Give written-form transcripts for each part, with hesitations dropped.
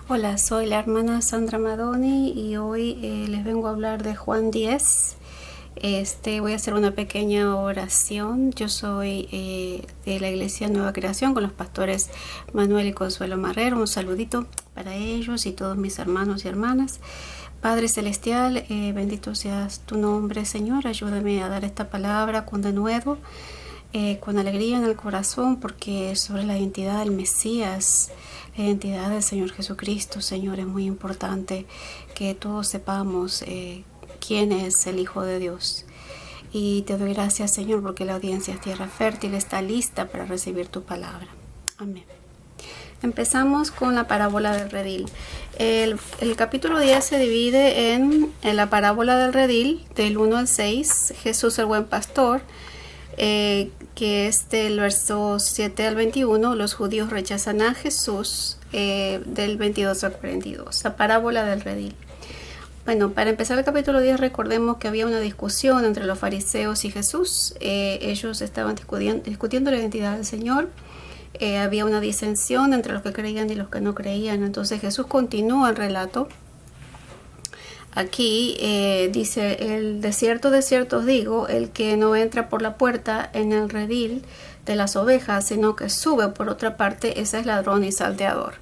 Hola, soy la hermana Sandra Madoni y hoy les vengo a hablar de Juan 10. Voy a hacer una pequeña oración. Yo soy de la Iglesia Nueva Creación con los pastores Manuel y Consuelo Marrero. Un saludito para ellos y todos mis hermanos y hermanas. Padre Celestial, bendito seas tu nombre, Señor. Ayúdame a dar esta palabra con denuedo, con alegría en el corazón, porque sobre la identidad del Mesías, la identidad del Señor Jesucristo, Señor, es muy importante que todos sepamos quién es el Hijo de Dios. Y te doy gracias, Señor, porque la audiencia es tierra fértil, está lista para recibir tu palabra. Amén. Empezamos con la parábola del redil. El capítulo 10 se divide en la parábola del redil, del 1 al 6, Jesús el buen pastor, que es del verso 7 al 21, los judíos rechazan a Jesús, del 22 al 42, la parábola del redil. Bueno, para empezar el capítulo 10 recordemos que había una discusión entre los fariseos y Jesús. Ellos estaban discutiendo la identidad del Señor. Había una disensión entre los que creían y los que no creían. Entonces Jesús continúa el relato. Aquí dice: el de cierto os digo, el que no entra por la puerta en el redil de las ovejas, sino que sube por otra parte, ese es ladrón y salteador.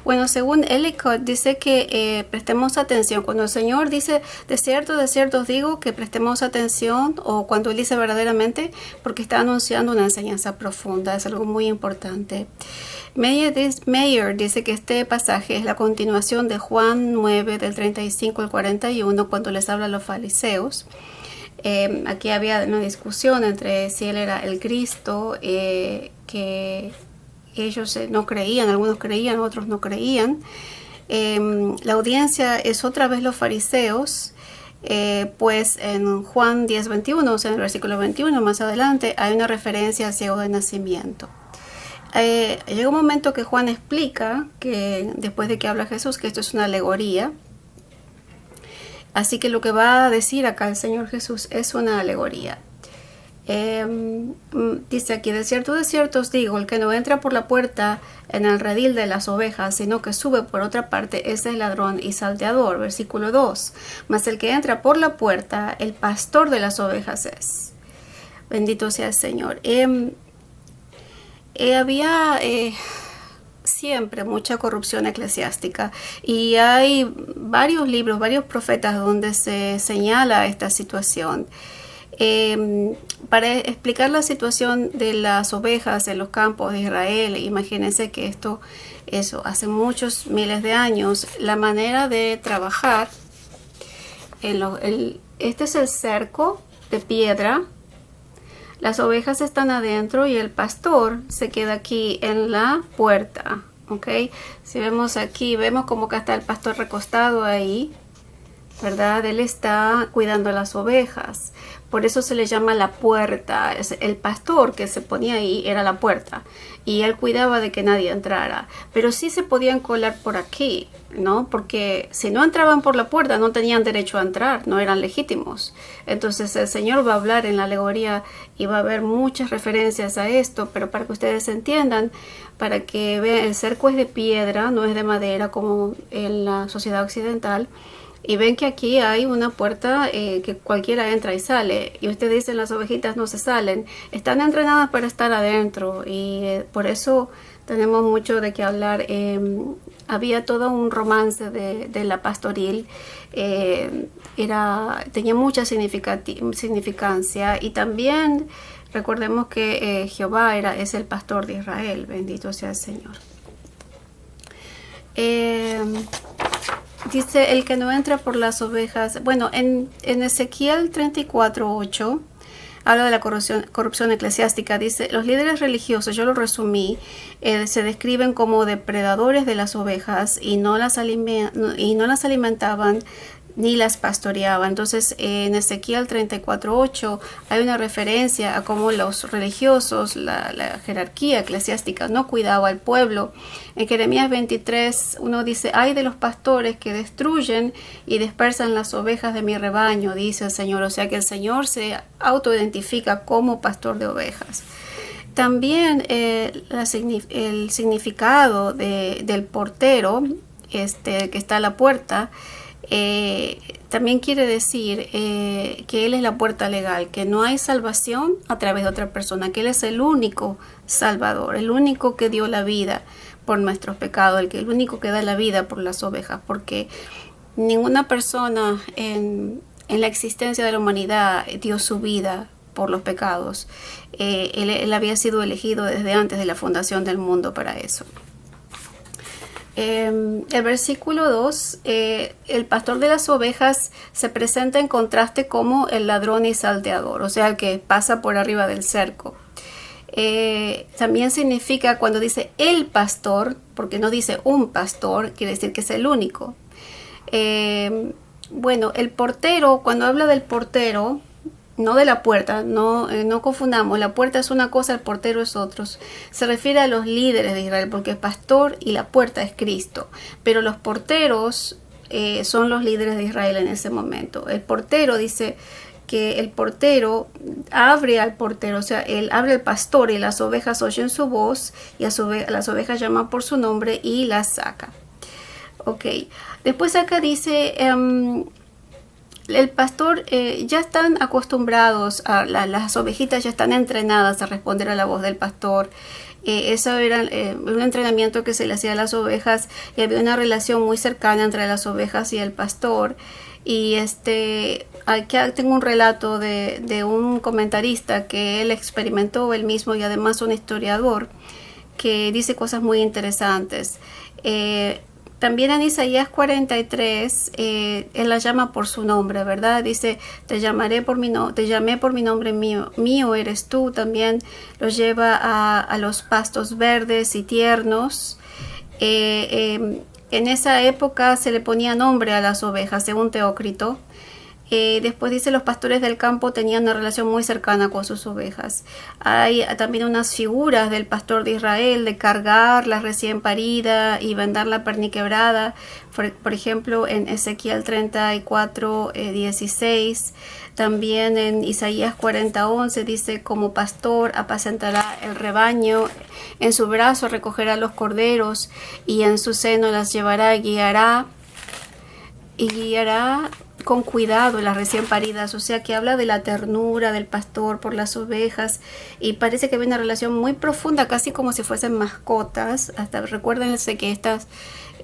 Bueno, según Ellicott dice que prestemos atención. Cuando el Señor dice de cierto os digo, que prestemos atención, o cuando Él dice verdaderamente, porque está anunciando una enseñanza profunda, es algo muy importante. Mayer dice que este pasaje es la continuación de Juan 9 del 35 al 41, cuando les habla a los fariseos. Aquí había una discusión entre si Él era el Cristo, que ellos no creían, algunos creían, otros no creían. La audiencia es otra vez los fariseos, pues en Juan 10:21, o sea, en el versículo 21 más adelante, hay una referencia al ciego de nacimiento. Llega un momento que Juan explica, que después de que habla Jesús, que esto es una alegoría. Así que lo que va a decir acá el Señor Jesús es una alegoría. Dice aquí: de cierto os digo, el que no entra por la puerta en el redil de las ovejas, sino que sube por otra parte, ese es ladrón y salteador. Versículo 2: mas el que entra por la puerta, el pastor de las ovejas es. Bendito sea el Señor. Había siempre mucha corrupción eclesiástica, y hay varios libros, varios profetas donde se señala esta situación. Para explicar la situación de las ovejas en los campos de Israel, imagínense que eso hace muchos miles de años, la manera de trabajar, este es el cerco de piedra, las ovejas están adentro y el pastor se queda aquí en la puerta, ¿ok? Si vemos aquí, vemos como que está el pastor recostado ahí, ¿verdad? Él está cuidando a las ovejas. Por eso se le llama la puerta. El pastor que se ponía ahí era la puerta, y él cuidaba de que nadie entrara. Pero sí se podían colar por aquí, ¿no? Porque si no entraban por la puerta, no tenían derecho a entrar, no eran legítimos. Entonces el Señor va a hablar en la alegoría y va a haber muchas referencias a esto, pero para que ustedes entiendan, para que vean, el cerco es de piedra, no es de madera como en la sociedad occidental. Y ven que aquí hay una puerta que cualquiera entra y sale. Y ustedes dicen: las ovejitas no se salen. Están entrenadas para estar adentro. Y por eso tenemos mucho de qué hablar. Había todo un romance de la pastoril. Tenía mucha significancia. Y también recordemos que Jehová es el pastor de Israel. Bendito sea el Señor. Dice: el que no entra por las ovejas. Bueno, en Ezequiel 34:8 habla de la corrupción eclesiástica. Dice: los líderes religiosos, yo lo resumí, se describen como depredadores de las ovejas y no las alimentaban ni las pastoreaba. Entonces en Ezequiel 34:8 hay una referencia a cómo los religiosos, la jerarquía eclesiástica, no cuidaba al pueblo. En Jeremías 23:1 dice: ay de los pastores que destruyen y dispersan las ovejas de mi rebaño, dice el Señor. O sea que el Señor se autoidentifica como pastor de ovejas. También el significado del portero que está a la puerta, también quiere decir que Él es la puerta legal, que no hay salvación a través de otra persona, que Él es el único Salvador, el único que dio la vida por nuestros pecados, el único que da la vida por las ovejas, porque ninguna persona en la existencia de la humanidad dio su vida por los pecados. Él había sido elegido desde antes de la fundación del mundo para eso. El versículo 2, el pastor de las ovejas se presenta en contraste como el ladrón y salteador, o sea, el que pasa por arriba del cerco. También significa cuando dice el pastor, porque no dice un pastor, quiere decir que es el único. Bueno, el portero, cuando habla del portero, no de la puerta, no confundamos, la puerta es una cosa, el portero es otro. Se refiere a los líderes de Israel, porque el pastor y la puerta es Cristo, pero los porteros son los líderes de Israel en ese momento. El portero dice que el portero abre al portero, o sea, él abre al pastor y las ovejas oyen su voz y las ovejas llaman por su nombre y las saca. Ok, después acá dice... el pastor ya están acostumbrados, las ovejitas ya están entrenadas a responder a la voz del pastor. Eso era un entrenamiento que se le hacía a las ovejas y había una relación muy cercana entre las ovejas y el pastor. Y aquí tengo un relato de un comentarista que él experimentó él mismo y además un historiador que dice cosas muy interesantes. También en Isaías 43, él la llama por su nombre, ¿verdad? Dice, te llamé por mi nombre mío, mío eres tú. También los lleva a los pastos verdes y tiernos. En esa época se le ponía nombre a las ovejas, según Teócrito. Después dice, los pastores del campo tenían una relación muy cercana con sus ovejas. Hay también unas figuras del pastor de Israel, de cargar la recién parida y vendar la perniquebrada. Por ejemplo, en Ezequiel 34, 16. También en Isaías 40, 11 dice, como pastor apacentará el rebaño, en su brazo recogerá los corderos y en su seno las llevará y guiará con cuidado las recién paridas, o sea que habla de la ternura del pastor por las ovejas y parece que hay una relación muy profunda, casi como si fuesen mascotas. Hasta recuérdense que estas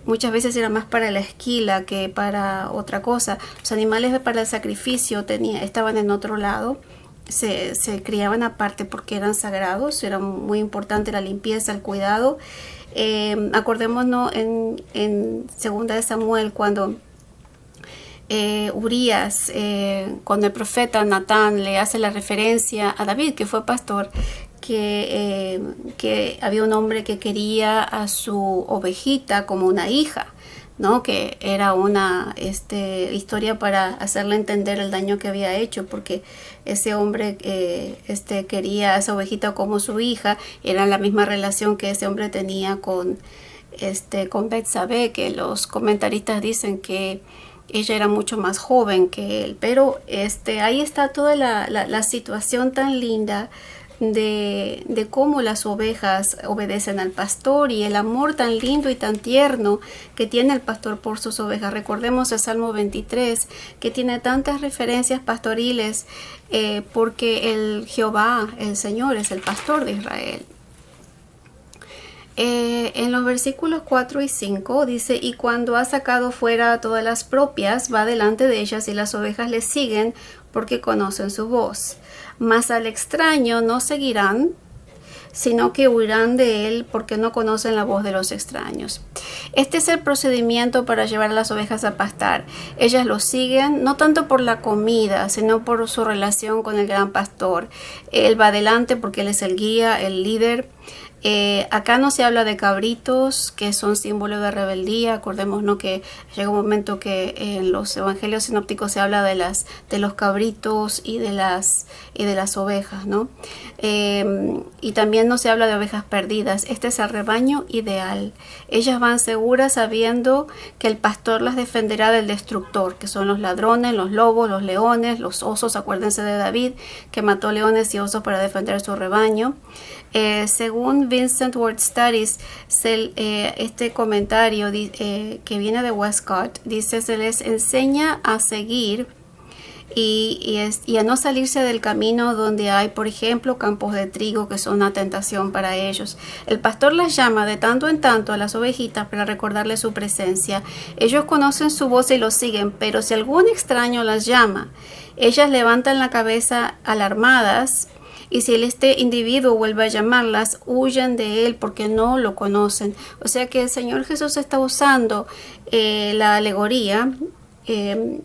muchas veces eran más para la esquila que para otra cosa. Los animales para el sacrificio estaban en otro lado, se criaban aparte porque eran sagrados, era muy importante la limpieza, el cuidado. Acordémonos en segunda de Samuel cuando Urías, cuando el profeta Natán le hace la referencia a David, que fue pastor, que había un hombre que quería a su ovejita como una hija, ¿no? Que era una historia para hacerle entender el daño que había hecho, porque ese hombre quería a esa ovejita como su hija. Era la misma relación que ese hombre tenía con Betsabé, que los comentaristas dicen que ella era mucho más joven que él, pero ahí está toda la situación tan linda de cómo las ovejas obedecen al pastor y el amor tan lindo y tan tierno que tiene el pastor por sus ovejas. Recordemos el Salmo 23, que tiene tantas referencias pastoriles, porque el Jehová, el Señor, es el pastor de Israel. En los versículos 4 y 5 dice, y cuando ha sacado fuera a todas las propias, va delante de ellas y las ovejas le siguen porque conocen su voz. Mas al extraño no seguirán, sino que huirán de él porque no conocen la voz de los extraños. Este es el procedimiento para llevar a las ovejas a pastar. Ellas lo siguen, no tanto por la comida, sino por su relación con el gran pastor. Él va adelante porque él es el guía, el líder. Acá no se habla de cabritos, que son símbolo de rebeldía. Acordémonos que llega un momento que en los evangelios sinópticos se habla de los cabritos y de las ovejas, ¿no? Y también no se habla de ovejas perdidas. Este es el rebaño ideal. Ellas van seguras sabiendo que el pastor las defenderá del destructor, que son los ladrones, los lobos, los leones, los osos. Acuérdense de David, que mató leones y osos para defender su rebaño. Según Vincent Word Studies, este comentario que viene de Westcott, dice: se les enseña a seguir y a no salirse del camino donde hay, por ejemplo, campos de trigo que son una tentación para ellos. El pastor las llama de tanto en tanto a las ovejitas para recordarles su presencia. Ellos conocen su voz y lo siguen, pero si algún extraño las llama, ellas levantan la cabeza alarmadas, y si este individuo vuelve a llamarlas, huyen de él porque no lo conocen. O sea que el Señor Jesús está usando la alegoría.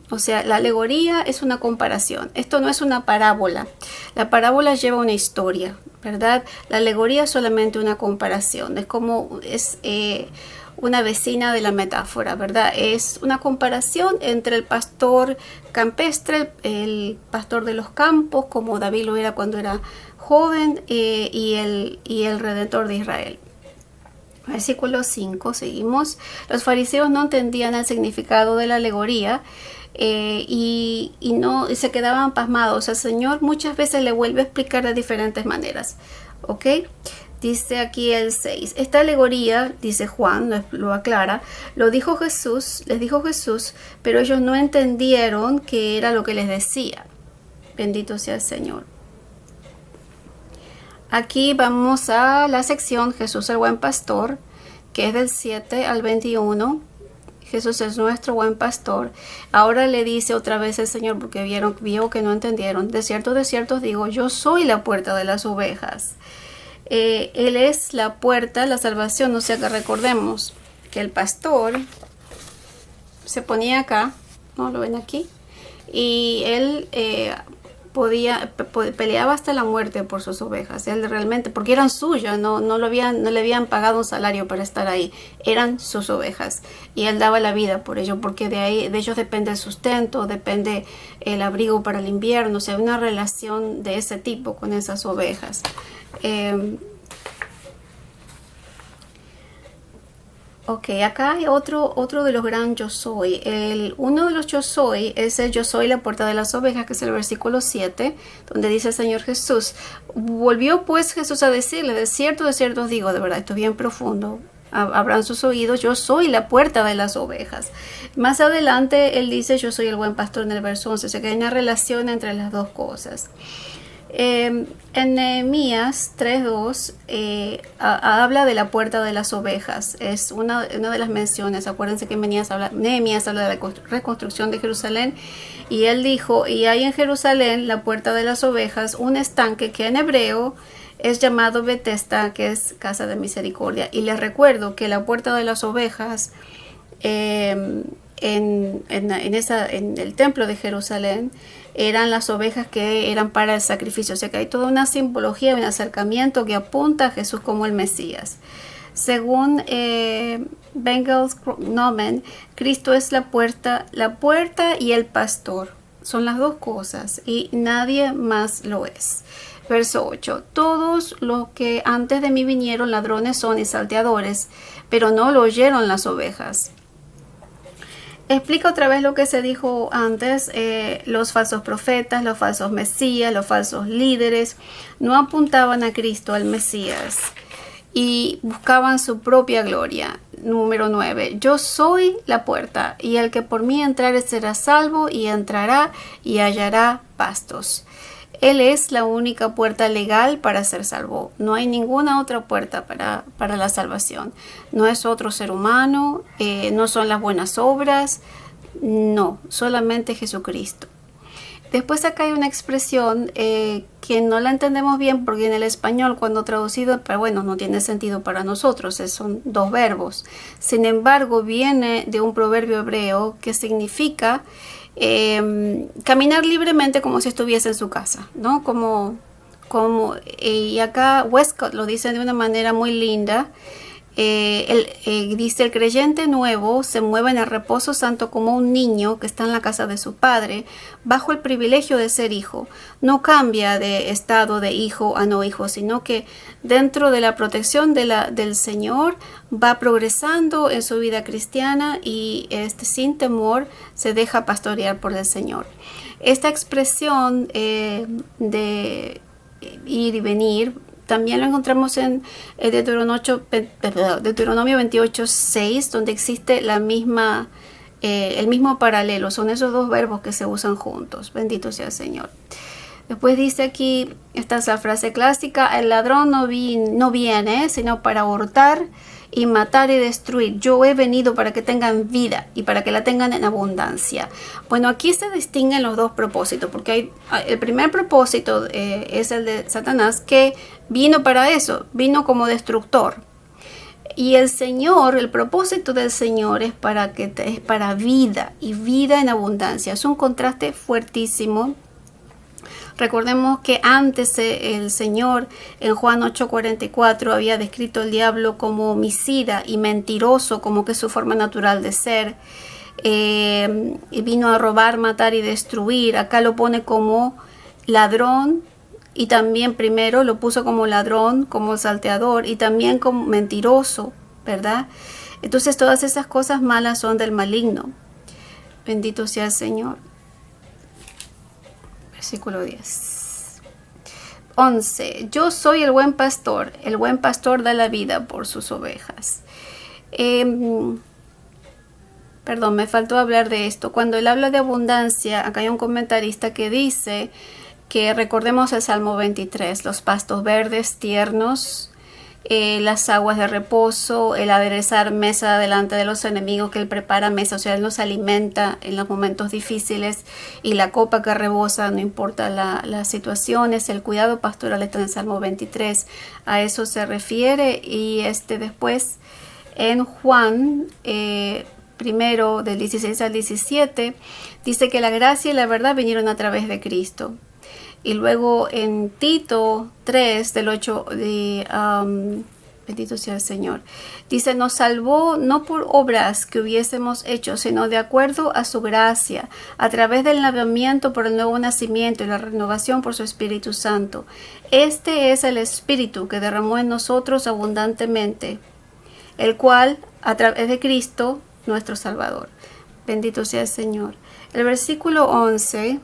O sea, la alegoría es una comparación. Esto no es una parábola. La parábola lleva una historia, ¿verdad? La alegoría es solamente una comparación. Es como una vecina de la metáfora, ¿verdad? Es una comparación entre el pastor campestre, el pastor de los campos, como David lo era cuando era joven, y el Redentor de Israel. Versículo 5, seguimos. Los fariseos no entendían el significado de la alegoría y se quedaban pasmados. El Señor muchas veces le vuelve a explicar de diferentes maneras. ¿Ok? Dice aquí el 6. Esta alegoría, dice Juan, lo aclara, les dijo Jesús, pero ellos no entendieron qué era lo que les decía. Bendito sea el Señor. Aquí vamos a la sección Jesús el buen pastor, que es del 7 al 21. Jesús es nuestro buen pastor. Ahora le dice otra vez el Señor, porque vio que no entendieron. De cierto os digo, yo soy la puerta de las ovejas. Él es la puerta, la salvación. O sea que recordemos que el pastor se ponía acá, ¿no? Lo ven aquí. Y él peleaba hasta la muerte por sus ovejas. Él realmente, porque eran suyas, no le habían pagado un salario para estar ahí, eran sus ovejas y él daba la vida por ello, porque de ellos depende el sustento, depende el abrigo para el invierno. O sea, una relación de ese tipo con esas ovejas. Ok, acá hay otro de los gran yo soy. Uno de los yo soy es el yo soy la puerta de las ovejas, que es el versículo 7, donde dice el Señor Jesús. Volvió pues Jesús a decirle: de cierto os digo, de verdad, esto es bien profundo, abran sus oídos, yo soy la puerta de las ovejas. Más adelante él dice: yo soy el buen pastor, en el verso 11, o sea que hay una relación entre las dos cosas. En Nehemías 3:2 habla de la puerta de las ovejas. Es una de las menciones. Acuérdense que Nehemías habla de la reconstrucción de Jerusalén, y él dijo: y hay en Jerusalén la puerta de las ovejas, un estanque que en hebreo es llamado Betesda, que es casa de misericordia. Y les recuerdo que la puerta de las ovejas en el templo de Jerusalén eran las ovejas que eran para el sacrificio. O sea que hay toda una simbología, un acercamiento que apunta a Jesús como el Mesías. Según Bengals Nomen, Cristo es la puerta y el pastor. Son las dos cosas y nadie más lo es. Verso 8. Todos los que antes de mí vinieron ladrones son y salteadores, pero no lo oyeron las ovejas. Explica otra vez lo que se dijo antes. Los falsos profetas, los falsos mesías, los falsos líderes no apuntaban a Cristo, al Mesías, y buscaban su propia gloria. Número 9. Yo soy la puerta, y el que por mí entrare será salvo, y entrará y hallará pastos. Él es la única puerta legal para ser salvo. No hay ninguna otra puerta para la salvación. No es otro ser humano, no son las buenas obras, no, solamente Jesucristo. Después acá hay una expresión que no la entendemos bien, porque en el español, cuando traducido, pero bueno, no tiene sentido para nosotros, son dos verbos. Sin embargo, viene de un proverbio hebreo que significa caminar libremente como si estuviese en su casa, ¿no? Y acá Westcott lo dice de una manera muy linda. Dice: el creyente nuevo se mueve en el reposo santo como un niño que está en la casa de su padre, bajo el privilegio de ser hijo. No cambia de estado de hijo a no hijo, sino que dentro de la protección del Señor va progresando en su vida cristiana y sin temor se deja pastorear por el Señor. Esta expresión de ir y venir también lo encontramos en Deuteronomio 28:6, donde existe la misma, el mismo paralelo. Son esos dos verbos que se usan juntos. Bendito sea el Señor. Después dice aquí, esta es la frase clásica: el ladrón no viene sino para hurtar y matar y destruir. Yo he venido para que tengan vida y para que la tengan en abundancia. Bueno, aquí se distinguen los dos propósitos, porque el primer propósito es el de Satanás, que vino para eso, vino como destructor. Y el Señor, el propósito del Señor es para vida y vida en abundancia. Es un contraste fuertísimo. Recordemos que antes el Señor en Juan 8:44 había descrito al diablo como homicida y mentiroso, como que es su forma natural de ser. Y vino a robar, matar y destruir. Acá lo pone como ladrón, y también primero lo puso como ladrón, como salteador, y también como mentiroso, ¿verdad? Entonces todas esas cosas malas son del maligno. Bendito sea el Señor. Versículo 10. 11. Yo soy el buen pastor da la vida por sus ovejas. Perdón, me faltó hablar de esto. Cuando él habla de abundancia, acá hay un comentarista que dice que recordemos el Salmo 23, los pastos verdes tiernos, las aguas de reposo, el aderezar mesa delante de los enemigos, que él prepara mesa, o sea, él nos alimenta en los momentos difíciles, y la copa que rebosa, no importa las situaciones. El cuidado pastoral está en el Salmo 23, a eso se refiere. Y después en Juan primero del 16 al 17 dice que la gracia y la verdad vinieron a través de Cristo. Y luego en Tito 3, del 8, bendito sea el Señor, dice: nos salvó no por obras que hubiésemos hecho, sino de acuerdo a su gracia, a través del lavamiento por el nuevo nacimiento y la renovación por su Espíritu Santo. Este es el Espíritu que derramó en nosotros abundantemente, el cual, a través de Cristo, nuestro Salvador. Bendito sea el Señor. El versículo 11...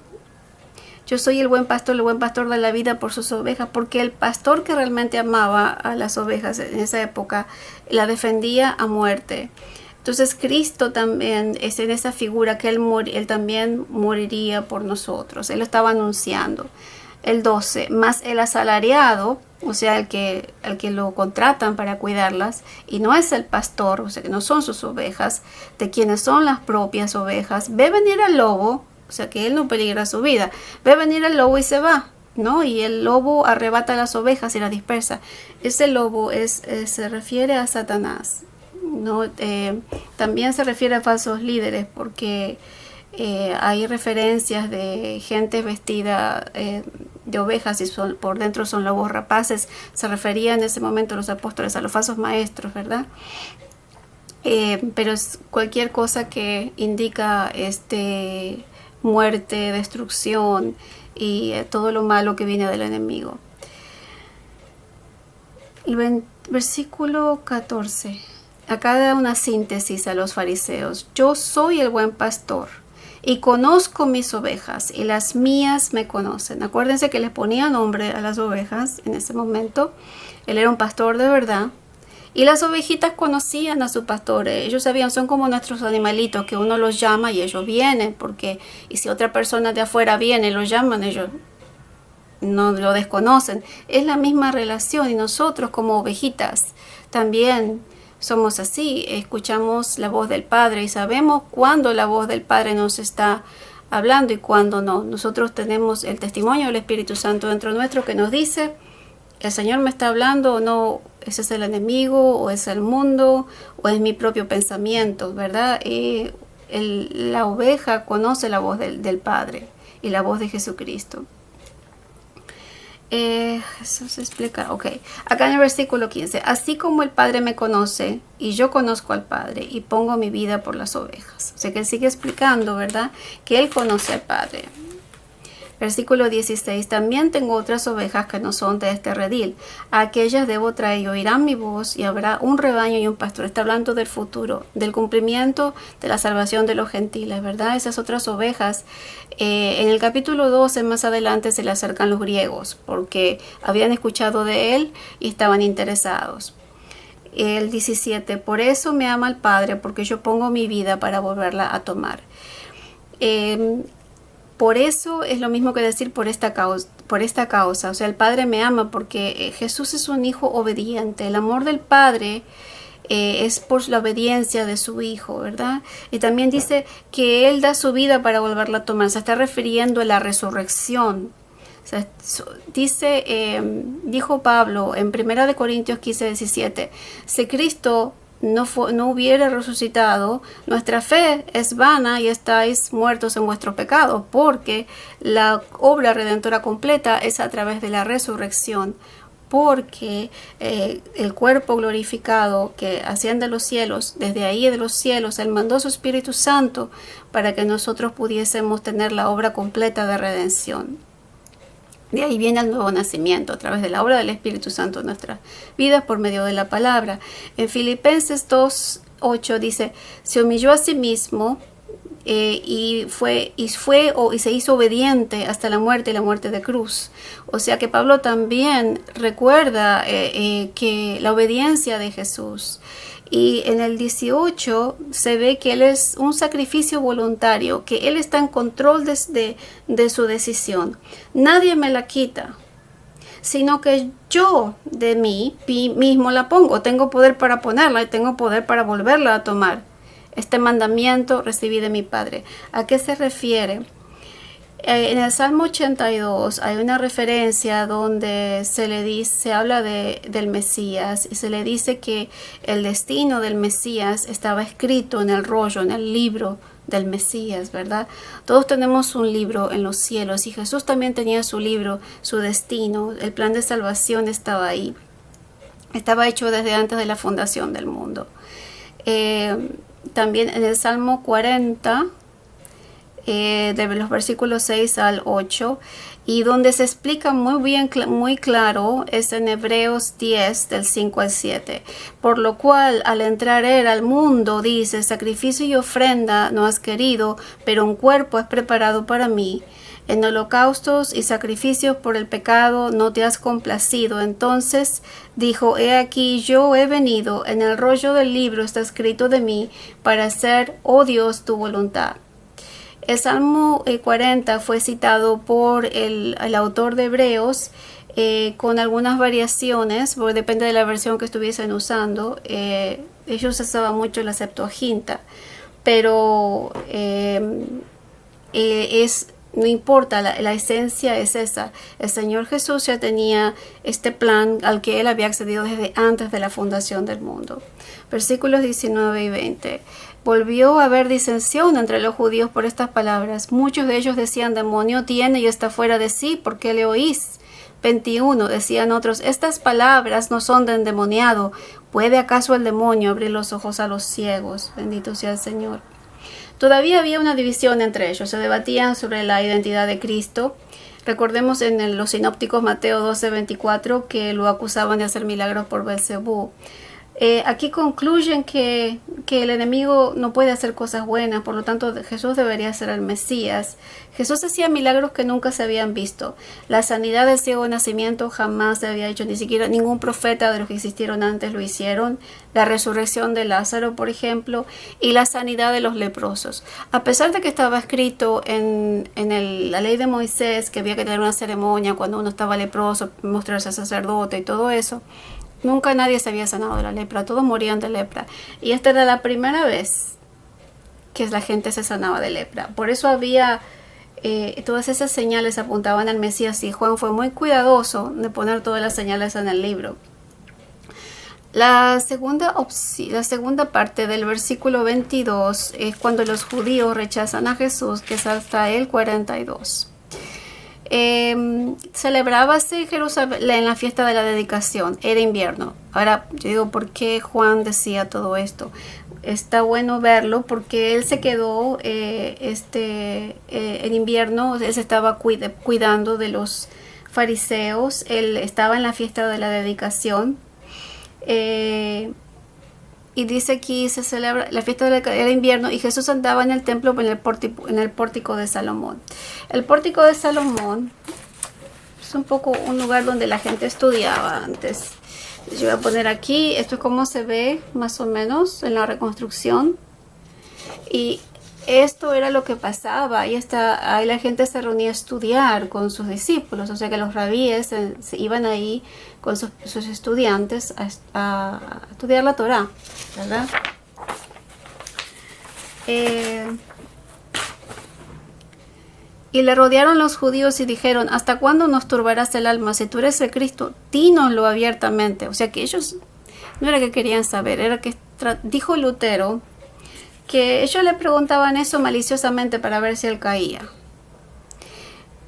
Yo soy el buen pastor da la vida por sus ovejas, porque el pastor que realmente amaba a las ovejas en esa época la defendía a muerte. Entonces Cristo también es en esa figura que él también moriría por nosotros. Él lo estaba anunciando. El 12, más el asalariado, o sea, el que lo contratan para cuidarlas, y no es el pastor, o sea, que no son sus ovejas, de quienes son las propias ovejas, ve venir al lobo. O sea, que él no peligra su vida. Ve venir el lobo y se va, ¿no? Y el lobo arrebata las ovejas y las dispersa. Ese lobo se refiere a Satanás, ¿no? También se refiere a falsos líderes, porque hay referencias de gente vestida de ovejas y por dentro son lobos rapaces. Se refería en ese momento los apóstoles a los falsos maestros, ¿verdad? Pero es cualquier cosa que indica muerte, destrucción y todo lo malo que viene del enemigo. El versículo 14. Acá da una síntesis a los fariseos. Yo soy el buen pastor y conozco mis ovejas y las mías me conocen. Acuérdense que les ponía nombre a las ovejas en ese momento. Él era un pastor de verdad. Y las ovejitas conocían a su pastor. Ellos sabían, son como nuestros animalitos, que uno los llama y ellos vienen. Y si otra persona de afuera viene y los llaman, ellos no lo desconocen. Es la misma relación, y nosotros como ovejitas también somos así. Escuchamos la voz del Padre y sabemos cuándo la voz del Padre nos está hablando y cuándo no. Nosotros tenemos el testimonio del Espíritu Santo dentro nuestro que nos dice: el Señor me está hablando o no. Ese es el enemigo, o es el mundo, o es mi propio pensamiento, ¿verdad? La oveja conoce la voz del Padre y la voz de Jesucristo. Eso se explica, ok. Acá en el versículo 15, así como el Padre me conoce y yo conozco al Padre y pongo mi vida por las ovejas. O sea que él sigue explicando, ¿verdad? Que él conoce al Padre. Versículo 16, también tengo otras ovejas que no son de este redil. A aquellas debo traer y oirán mi voz, y habrá un rebaño y un pastor. Está hablando del futuro, del cumplimiento de la salvación de los gentiles, ¿verdad? Esas otras ovejas. En el capítulo 12 más adelante se le acercan los griegos, porque habían escuchado de él y estaban interesados. El 17, por eso me ama el Padre, porque yo pongo mi vida para volverla a tomar. Por eso es lo mismo que decir por esta causa. O sea, el Padre me ama porque Jesús es un hijo obediente. El amor del Padre es por la obediencia de su Hijo, ¿verdad? Y también dice que Él da su vida para volverla a tomar. Se está refiriendo a la resurrección. O sea, dijo Pablo en 1 Corintios 15:17, si Cristo no hubiera resucitado, nuestra fe es vana y estáis muertos en vuestro pecado, porque la obra redentora completa es a través de la resurrección, porque el cuerpo glorificado que asciende a los cielos, desde ahí de los cielos, Él mandó su Espíritu Santo para que nosotros pudiésemos tener la obra completa de redención. De ahí viene el nuevo nacimiento, a través de la obra del Espíritu Santo en nuestras vidas por medio de la palabra. En Filipenses 2:8 dice, se humilló a sí mismo y se hizo obediente hasta la muerte y la muerte de cruz. O sea que Pablo también recuerda que la obediencia de Jesús. Y en el 18 se ve que Él es un sacrificio voluntario, que Él está en control de su decisión. Nadie me la quita, sino que yo de mí mismo la pongo. Tengo poder para ponerla y tengo poder para volverla a tomar. Este mandamiento recibí de mi Padre. ¿A qué se refiere? En el Salmo 82 hay una referencia donde se habla del Mesías y se le dice que el destino del Mesías estaba escrito en el rollo, en el libro del Mesías, ¿verdad? Todos tenemos un libro en los cielos y Jesús también tenía su libro, su destino, el plan de salvación estaba ahí. Estaba hecho desde antes de la fundación del mundo. También en el Salmo 40, de los versículos 6 al 8, y donde se explica muy claro es en Hebreos 10 del 5 al 7, por lo cual al entrar Él al mundo dice, sacrificio y ofrenda no has querido, pero un cuerpo has preparado para mí. En holocaustos y sacrificios por el pecado no te has complacido. Entonces dijo, he aquí yo he venido, en el rollo del libro está escrito de mí, para hacer, oh Dios, tu voluntad. El Salmo 40 fue citado por el autor de Hebreos con algunas variaciones, porque depende de la versión que estuviesen usando. Ellos usaban mucho la Septuaginta, pero no importa, la esencia es esa. El Señor Jesús ya tenía este plan al que Él había accedido desde antes de la fundación del mundo. Versículos 19 y 20. Volvió a haber disensión entre los judíos por estas palabras. Muchos de ellos decían, demonio tiene y está fuera de sí, ¿por qué le oís? 21. Decían otros, estas palabras no son de endemoniado. ¿Puede acaso el demonio abrir los ojos a los ciegos? Bendito sea el Señor. Todavía había una división entre ellos. Se debatían sobre la identidad de Cristo. Recordemos en los sinópticos Mateo 12:24 que lo acusaban de hacer milagros por Belcebú. Aquí concluyen que el enemigo no puede hacer cosas buenas, por lo tanto Jesús debería ser el Mesías. Jesús hacía milagros que nunca se habían visto. La sanidad del ciego de nacimiento jamás se había hecho, ni siquiera ningún profeta de los que existieron antes lo hicieron. La resurrección de Lázaro, por ejemplo, y la sanidad de los leprosos. A pesar de que estaba escrito en la ley de Moisés que había que tener una ceremonia cuando uno estaba leproso, mostrarse al sacerdote y todo eso, nunca nadie se había sanado de la lepra, todos morían de lepra. Y esta era la primera vez que la gente se sanaba de lepra. Por eso había todas esas señales apuntaban al Mesías y Juan fue muy cuidadoso de poner todas las señales en el libro. La segunda parte del versículo 22 es cuando los judíos rechazan a Jesús, que es hasta el 42. celebrábase Jerusalén en la fiesta de la dedicación, era invierno. Ahora yo digo, ¿por qué Juan decía todo esto? Está bueno verlo porque él se quedó en invierno, él se estaba cuidando de los fariseos, él estaba en la fiesta de la dedicación. Y dice aquí, se celebra la fiesta del invierno y Jesús andaba en el templo en el pórtico de Salomón. El pórtico de Salomón es un poco un lugar donde la gente estudiaba antes. Yo voy a poner aquí, esto es como se ve más o menos en la reconstrucción. Y esto era lo que pasaba. Ahí la gente se reunía a estudiar con sus discípulos. O sea que los rabíes se iban ahí con sus estudiantes a estudiar la Torá, ¿verdad? Y le rodearon los judíos y dijeron, ¿hasta cuándo nos turbarás el alma? Si tú eres el Cristo, dínoslo abiertamente. O sea que ellos no era que querían saber, era que dijo Lutero que ellos le preguntaban eso maliciosamente para ver si él caía.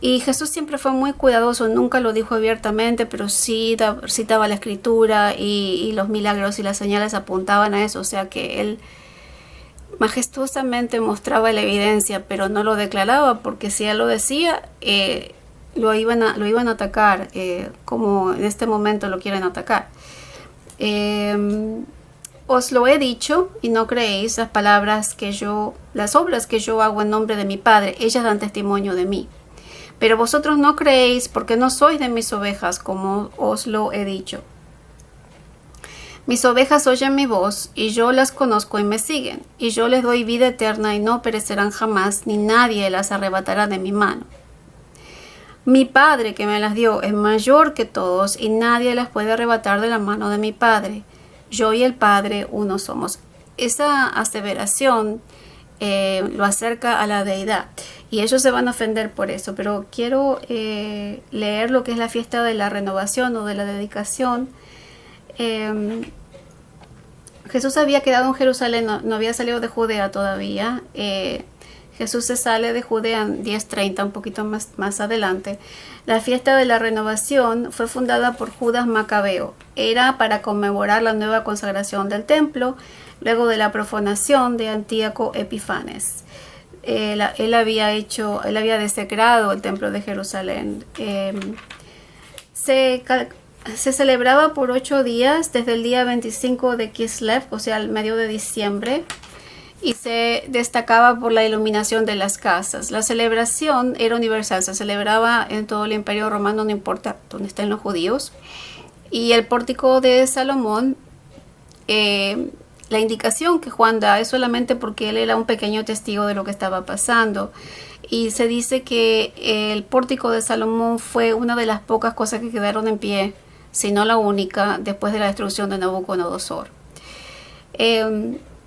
Y Jesús siempre fue muy cuidadoso, nunca lo dijo abiertamente, pero sí citaba la escritura y los milagros y las señales apuntaban a eso. O sea que él majestuosamente mostraba la evidencia, pero no lo declaraba, porque si él lo decía, lo iban a atacar, como en este momento lo quieren atacar. Os lo he dicho y no creéis las obras que yo hago en nombre de mi Padre, ellas dan testimonio de mí. Pero vosotros no creéis porque no sois de mis ovejas, como os lo he dicho. Mis ovejas oyen mi voz, y yo las conozco y me siguen, y yo les doy vida eterna y no perecerán jamás, ni nadie las arrebatará de mi mano. Mi Padre que me las dio es mayor que todos, y nadie las puede arrebatar de la mano de mi Padre. Yo y el Padre uno somos. Esa aseveración lo acerca a la deidad, y ellos se van a ofender por eso, pero quiero leer lo que es la fiesta de la renovación o de la dedicación. Jesús había quedado en Jerusalén, no había salido de Judea todavía. Jesús se sale de Judea en 10:30, un poquito más adelante. La fiesta de la renovación fue fundada por Judas Macabeo. Era para conmemorar la nueva consagración del templo luego de la profanación de Antíoco Epifanes. Él había desecrado el templo de Jerusalén. Se celebraba por 8 días, desde el día 25 de Kislev, o sea, al medio de diciembre, y se destacaba por la iluminación de las casas. La celebración era universal, se celebraba en todo el Imperio Romano, no importa dónde estén los judíos. Y el pórtico de Salomón, la indicación que Juan da es solamente porque él era un pequeño testigo de lo que estaba pasando. Y se dice que el pórtico de Salomón fue una de las pocas cosas que quedaron en pie, si no la única, después de la destrucción de Nabucodonosor.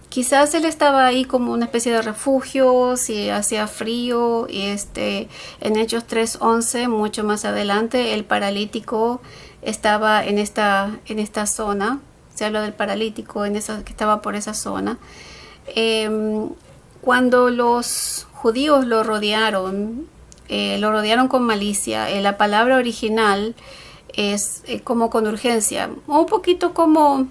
Quizás él estaba ahí como una especie de refugio, si hacía frío, y en Hechos 3:11, mucho más adelante, el paralítico estaba en esta zona. Se habla del paralítico que estaba por esa zona. Cuando los judíos lo rodearon con malicia. La palabra original es como con urgencia, un poquito como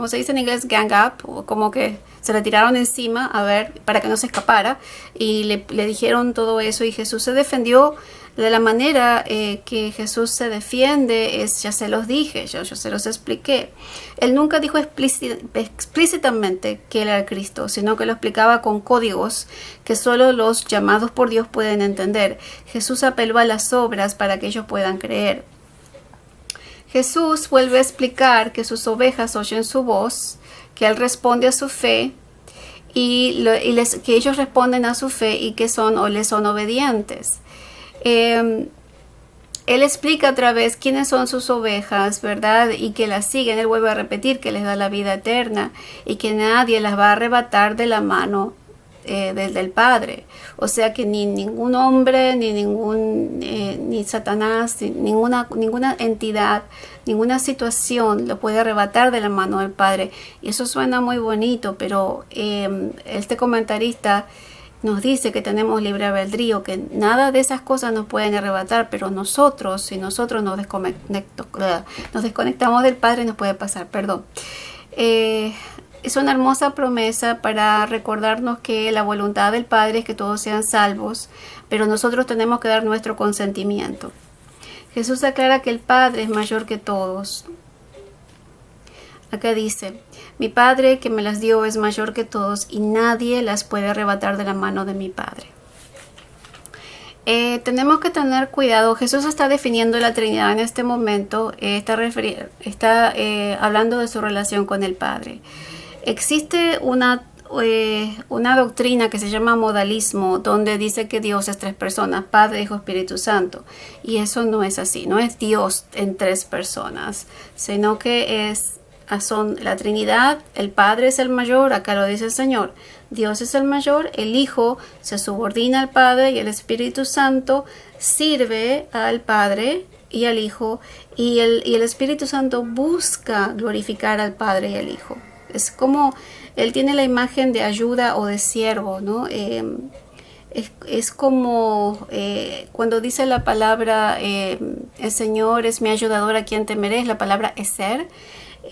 se dice en inglés, gang up, o como que se le tiraron encima a ver para que no se escapara, y le dijeron todo eso, y Jesús se defendió de la manera que Jesús se defiende. Ya se los dije, yo se los expliqué. Él nunca dijo explícitamente que él era Cristo, sino que lo explicaba con códigos que solo los llamados por Dios pueden entender. Jesús apeló a las obras para que ellos puedan creer. Jesús vuelve a explicar que sus ovejas oyen su voz, que Él responde a su fe, que ellos responden a su fe y que les son obedientes. Él explica otra vez quiénes son sus ovejas, ¿verdad? Y que las siguen. Él vuelve a repetir que les da la vida eterna y que nadie las va a arrebatar de la mano del Padre. O sea que ni ningún hombre, ni Satanás, ninguna entidad, ninguna situación lo puede arrebatar de la mano del Padre. Y eso suena muy bonito, pero este comentarista nos dice que tenemos libre albedrío, que nada de esas cosas nos pueden arrebatar, pero nosotros, si nosotros nos desconectamos del Padre, nos puede pasar, perdón. Es una hermosa promesa para recordarnos que la voluntad del Padre es que todos sean salvos, pero nosotros tenemos que dar nuestro consentimiento. Jesús aclara que el Padre es mayor que todos. Acá dice, mi Padre que me las dio es mayor que todos y nadie las puede arrebatar de la mano de mi Padre. Tenemos que tener cuidado. Jesús está definiendo la Trinidad en este momento. Está hablando de su relación con el Padre. Existe una doctrina que se llama modalismo, donde dice que Dios es tres personas, Padre, Hijo, Espíritu Santo. Y eso no es así. No es Dios en tres personas, sino que son la Trinidad. El Padre es el mayor, acá lo dice el Señor. Dios es el mayor, el Hijo se subordina al Padre y el Espíritu Santo sirve al Padre y al Hijo, y el Espíritu Santo busca glorificar al Padre y al Hijo. Es como Él tiene la imagen de ayuda o de siervo, ¿no? Es como cuando dice la palabra el Señor es mi ayudador, a quien temeré, es la palabra eser.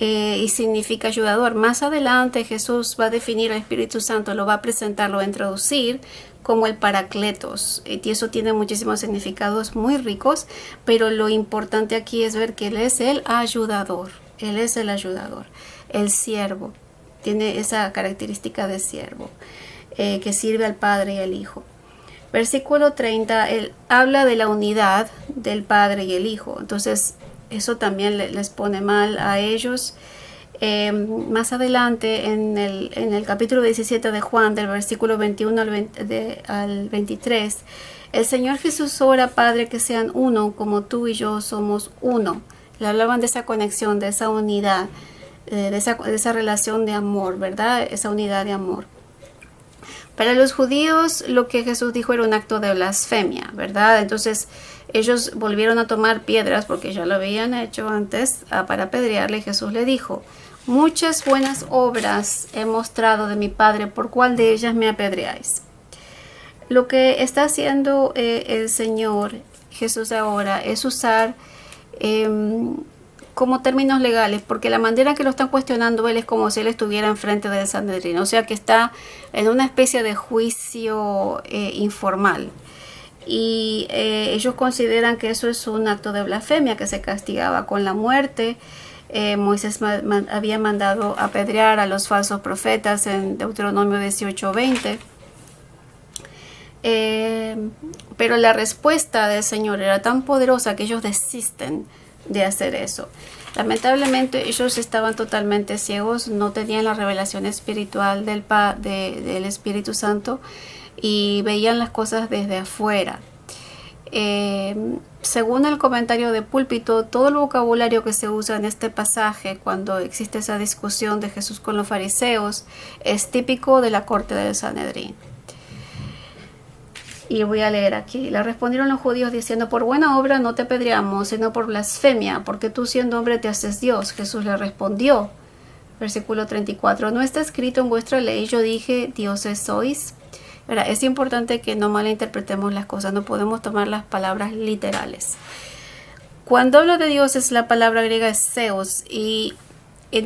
Y significa ayudador. Más adelante Jesús va a definir al Espíritu Santo, lo va a presentar, lo va a introducir como el Paracletos, y eso tiene muchísimos significados muy ricos, pero lo importante aquí es ver que Él es el ayudador, Él es el ayudador, el siervo, tiene esa característica de siervo, que sirve al Padre y al Hijo. Versículo 30, Él habla de la unidad del Padre y el Hijo, entonces eso también les pone mal a ellos. Más adelante en el capítulo 17 de Juan, del versículo 21 al 23, el Señor Jesús ora, Padre, que sean uno como tú y yo somos uno. Le hablaban de esa conexión, de esa unidad, de esa relación de amor, ¿verdad? Esa unidad de amor. Para los judíos lo que Jesús dijo era un acto de blasfemia, ¿verdad? Entonces ellos volvieron a tomar piedras porque ya lo habían hecho antes para apedrearle, y Jesús le dijo, muchas buenas obras he mostrado de mi Padre, ¿por cuál de ellas me apedreáis? Lo que está haciendo el Señor Jesús ahora es usar como términos legales, porque la manera que lo están cuestionando Él es como si Él estuviera enfrente del Sanedrín, o sea que está en una especie de juicio informal. Y ellos consideran que eso es un acto de blasfemia que se castigaba con la muerte. Moisés había mandado apedrear a los falsos profetas en Deuteronomio 18:20. Pero la respuesta del Señor era tan poderosa que ellos desisten de hacer eso. Lamentablemente ellos estaban totalmente ciegos, no tenían la revelación espiritual del Espíritu Santo y veían las cosas desde afuera. Según el comentario de Púlpito, todo el vocabulario que se usa en este pasaje cuando existe esa discusión de Jesús con los fariseos es típico de la corte del Sanedrín. Y voy a leer aquí. Le respondieron los judíos diciendo, por buena obra no te apedreamos, sino por blasfemia, porque tú siendo hombre te haces Dios. Jesús le respondió, versículo 34, ¿no está escrito en vuestra ley, yo dije, dioses sois? ¿Verdad? Es importante que no malinterpretemos las cosas, no podemos tomar las palabras literales. Cuando hablo de Dios es la palabra griega es Zeus, y en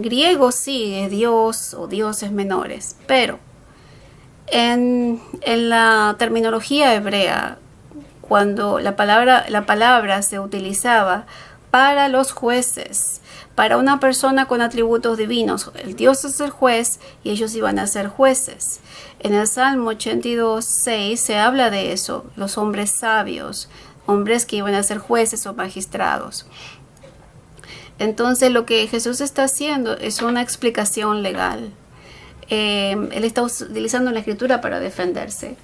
griego sí es Dios o dioses menores, pero en la terminología hebrea, cuando la palabra se utilizaba para los jueces, para una persona con atributos divinos, el Dios es el juez y ellos iban a ser jueces. En el Salmo 82:6 se habla de eso, los hombres sabios, hombres que iban a ser jueces o magistrados. Entonces lo que Jesús está haciendo es una explicación legal. Él está utilizando la escritura para defenderse.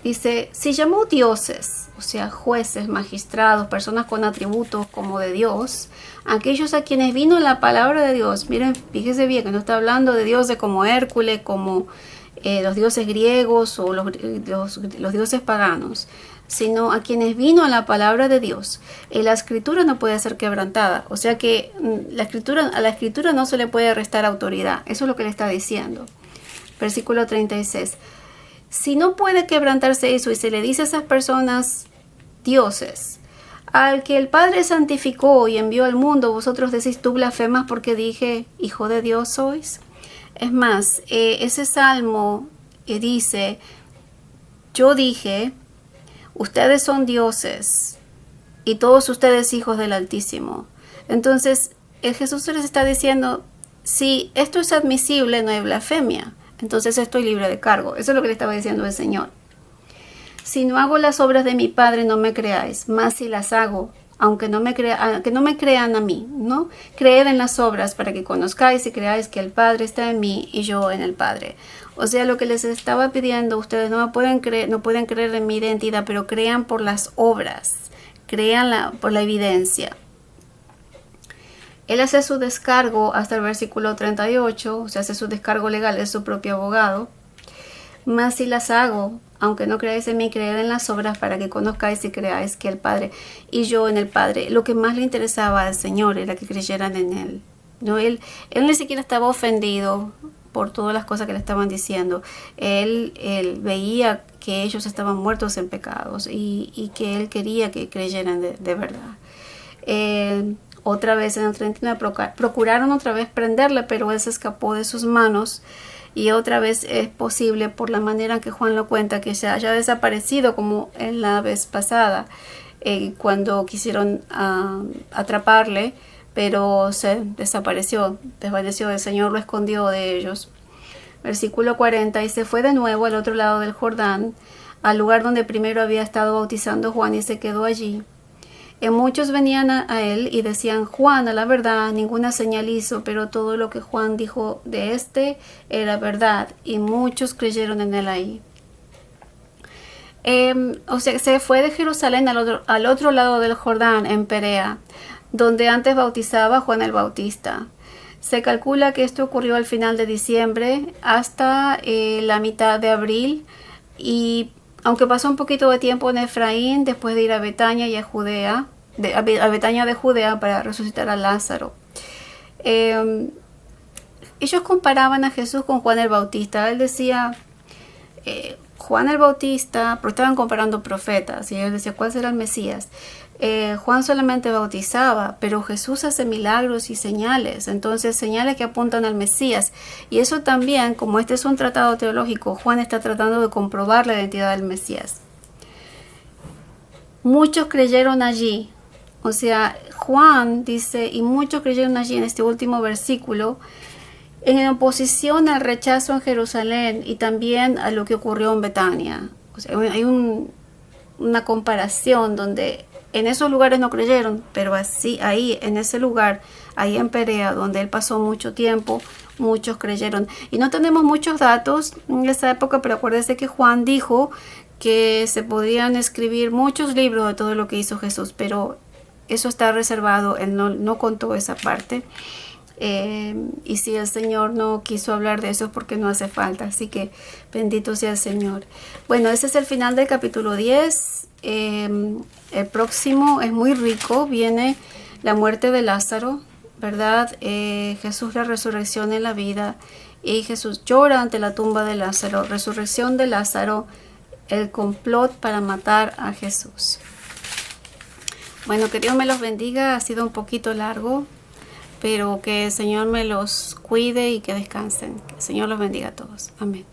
Dice, si llamó dioses, o sea, jueces, magistrados, personas con atributos como de Dios, aquellos a quienes vino la palabra de Dios, miren, fíjese bien que no está hablando de dioses como Hércules, como los dioses griegos o los dioses paganos, sino a quienes vino la palabra de Dios. La escritura no puede ser quebrantada, o sea que a la escritura no se le puede restar autoridad, eso es lo que le está diciendo. Versículo 36. Si no puede quebrantarse eso y se le dice a esas personas dioses, al que el Padre santificó y envió al mundo, vosotros decís, tú blasfemas porque dije, hijo de Dios sois. Es más, ese salmo dice, yo dije, ustedes son dioses y todos ustedes hijos del Altísimo. Entonces, el Jesús les está diciendo, si esto es admisible, no hay blasfemia. Entonces estoy libre de cargo. Eso es lo que le estaba diciendo el Señor. Si no hago las obras de mi Padre, no me creáis. Más si las hago, aunque no me crean a mí, ¿no? Creed en las obras para que conozcáis y creáis que el Padre está en mí y yo en el Padre. O sea, lo que les estaba pidiendo, ustedes no pueden creer en mi identidad, pero crean por las obras. Crean por la evidencia. Él hace su descargo hasta el versículo 38, o sea, hace su descargo legal, es su propio abogado. Mas si las hago, aunque no creáis en mí, creed en las obras para que conozcáis y creáis que el Padre y yo en el Padre. Lo que más le interesaba al Señor era que creyeran en Él. ¿No? Él ni siquiera estaba ofendido por todas las cosas que le estaban diciendo. Él veía que ellos estaban muertos en pecados y que Él quería que creyeran de verdad. Otra vez en el 39 procuraron otra vez prenderle, pero él se escapó de sus manos. Y otra vez es posible, por la manera en que Juan lo cuenta, que se haya desaparecido como en la vez pasada, cuando quisieron atraparle, pero se desvaneció, el Señor lo escondió de ellos. Versículo 40, y se fue de nuevo al otro lado del Jordán, al lugar donde primero había estado bautizando Juan, y se quedó allí. Y muchos venían a él y decían, Juan, a la verdad, ninguna señal hizo, pero todo lo que Juan dijo de éste era verdad, y muchos creyeron en él ahí. O sea, se fue de Jerusalén al otro lado del Jordán, en Perea, donde antes bautizaba Juan el Bautista. Se calcula que esto ocurrió al final de diciembre hasta la mitad de abril, y aunque pasó un poquito de tiempo en Efraín, después de ir a Betania y a Judea, a Betania de Judea para resucitar a Lázaro. Ellos comparaban a Jesús con Juan el Bautista. Él decía, Juan el Bautista, pero estaban comparando profetas, y él decía, ¿cuál será el Mesías? Juan solamente bautizaba, pero Jesús hace milagros y señales, entonces señales que apuntan al Mesías. Y eso también, como este es un tratado teológico, Juan está tratando de comprobar la identidad del Mesías. Muchos creyeron allí, o sea, Juan dice, y muchos creyeron allí en este último versículo, en oposición al rechazo en Jerusalén y también a lo que ocurrió en Betania. O sea, hay una comparación donde en esos lugares no creyeron, pero así ahí, en ese lugar, ahí en Perea, donde él pasó mucho tiempo, muchos creyeron. Y no tenemos muchos datos en esa época, pero acuérdense que Juan dijo que se podían escribir muchos libros de todo lo que hizo Jesús, pero eso está reservado, él no contó esa parte. Y si el Señor no quiso hablar de eso es porque no hace falta, así que bendito sea el Señor. Bueno, ese es el final del capítulo 10. El próximo es muy rico, viene la muerte de Lázaro, ¿verdad? Jesús, la resurrección en la vida, y Jesús llora ante la tumba de Lázaro, resurrección de Lázaro, el complot para matar a Jesús. Bueno, que Dios me los bendiga, ha sido un poquito largo, pero que el Señor me los cuide y que descansen. Que el Señor los bendiga a todos. Amén.